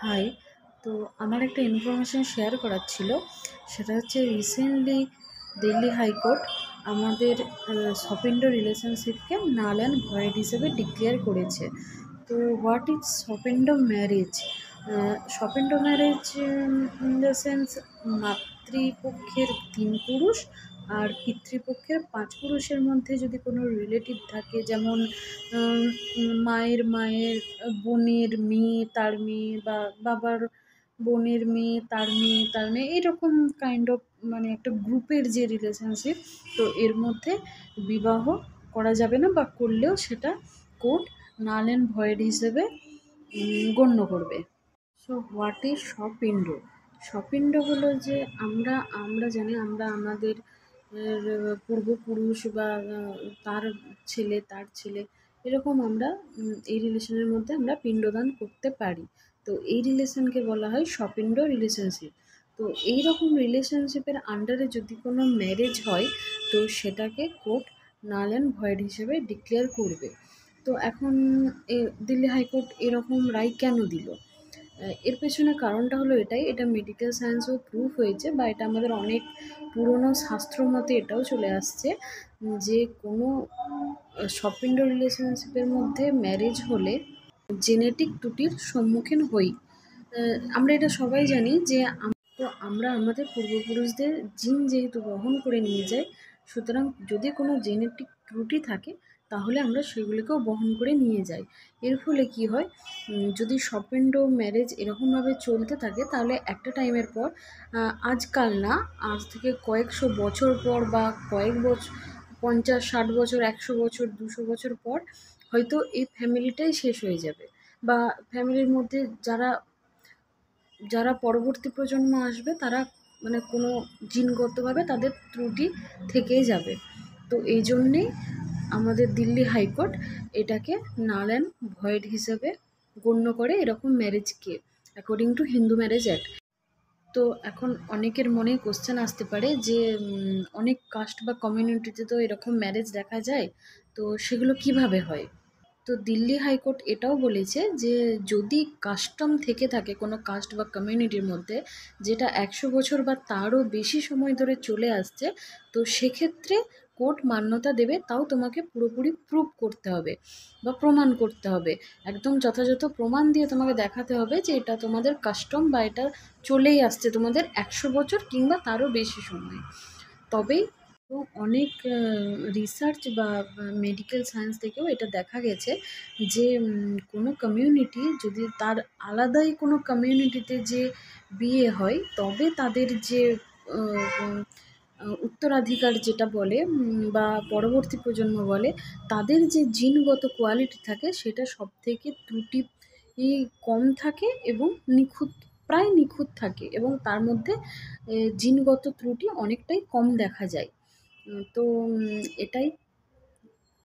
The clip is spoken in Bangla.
হাই। তো আমার একটা ইনফরমেশান শেয়ার করার ছিল। সেটা হচ্ছে রিসেন্টলি দিল্লি হাইকোর্ট আমাদের শপিন্ডো রিলেশনশিপকে নাল অ্যান্ড ভয়েড হিসেবে ডিক্লেয়ার করেছে। তো what is sapinda marriage? Sapinda marriage in the sense মাতৃপক্ষের 3 পুরুষ আর পিতৃপক্ষের 5 পুরুষের মধ্যে যদি কোনো রিলেটিভ থাকে, যেমন মায়ের বোনের মেয়ে তার মেয়ে, বা বাবার বোনের মেয়ে তার মেয়ে তার মেয়ে, এরকম কাইন্ড অফ, মানে একটা গ্রুপের যে রিলেশনশিপ। তো এর মধ্যে বিবাহ করা যাবে না, বা করলেও সেটা কোর্ট নাল অ্যান্ড ভয়েড হিসেবে গণ্য করবে। So what is sapinda? Sapinda হলো যে আমরা জানি, আমরা আমাদের পূর্বপুরুষ বা তার ছেলে এরকম আমরা এই রিলেশনের মধ্যে আমরা পিণ্ডদান করতে পারি। তো এই রিলেশনকে বলা হয় শপিন্ড রিলেশনশিপ। তো এই রকম রিলেশনশিপের আন্ডারে যদি কোনো ম্যারেজ হয়, তো সেটাকে কোর্ট নাল অ্যান্ড ভয়েড হিসেবে ডিক্লেয়ার করবে। তো এখন দিল্লি হাইকোর্ট এরকম রায় কেন দিল? এর পেছনে কারণটা হলো এটাই, এটা মেডিকেল সায়েন্সেও প্রুফ হয়েছে, বা এটা আমাদের অনেক পুরনো শাস্ত্র মতে এটাও চলে আসছে যে কোনো শপিন্ড রিলেশনশিপের মধ্যে ম্যারেজ হলে জেনেটিক ত্রুটির সম্মুখীন হই। আমরা এটা সবাই জানি যে আমরা আমাদের পূর্বপুরুষদের জিন যেহেতু বহন করে নিয়ে যাই, সুতরাং যদি কোনো জেনেটিক ত্রুটি থাকে তাহলে আমরা সেগুলিকেও বহন করে নিয়ে যাই। এর ফলে কি হয়, যদি শপিন্ড ম্যারেজ এরকমভাবে চলতে থাকে তাহলে একটা টাইমের পর, আজকাল না, আজ থেকে কয়েকশো বছর পর, বা কয়েক বছর, 50-60 বছর, 100 বছর, 200 বছর পর হয়তো এই ফ্যামিলিটাই শেষ হয়ে যাবে, বা ফ্যামিলির মধ্যে যারা পরবর্তী প্রজন্ম আসবে তারা, মানে কোনো জিনগতভাবে তাদের ত্রুটি থেকেই যাবে। তো এই জন্যেই আমাদের দিল্লি হাইকোর্ট এটাকে নাল অ্যান্ড ভয়েড হিসেবে গণ্য করে এরকম ম্যারেজকে, according to Hindu marriage act. তো এখন অনেকের মনে কোশ্চেন আসতে পারে যে অনেক কাস্ট বা কমিউনিটিতে তো এরকম ম্যারেজ দেখা যায়, তো সেগুলো কিভাবে হয়? তো দিল্লি হাইকোর্ট এটাও বলেছে যে যদি কাস্টম থেকে থাকে কোনো কাস্ট বা কমিউনিটির মধ্যে, যেটা 100 বছর বা তারও বেশি সময় ধরে চলে আসছে, তো সেক্ষেত্রে কোর্ট মান্যতা দেবে। তাও তোমাকে পুরোপুরি প্রুভ করতে হবে বা প্রমাণ করতে হবে, একদম যথাযথ প্রমাণ দিয়ে তোমাকে দেখাতে হবে যে এটা তোমাদের কাস্টম, বা এটা চলেই আসছে তোমাদের 100 বছর কিংবা তারও বেশি সময়, তবেই। তো অনেক রিসার্চ বা মেডিকেল সায়েন্স থেকেও এটা দেখা গেছে যে কোনো কমিউনিটি যদি তার আলাদাই কোনো কমিউনিটিতে যে বিয়ে হয়, তবে তাদের যে উত্তরাধিকার যেটা বলে, বা পরবর্তী প্রজন্ম বলে, তাদের যে জিনগত কোয়ালিটি থাকে সেটা সবথেকে ত্রুটি কম থাকে এবং প্রায় নিখুঁত থাকে, এবং তার মধ্যে জিনগত ত্রুটি অনেকটাই কম দেখা যায়। তো এটাই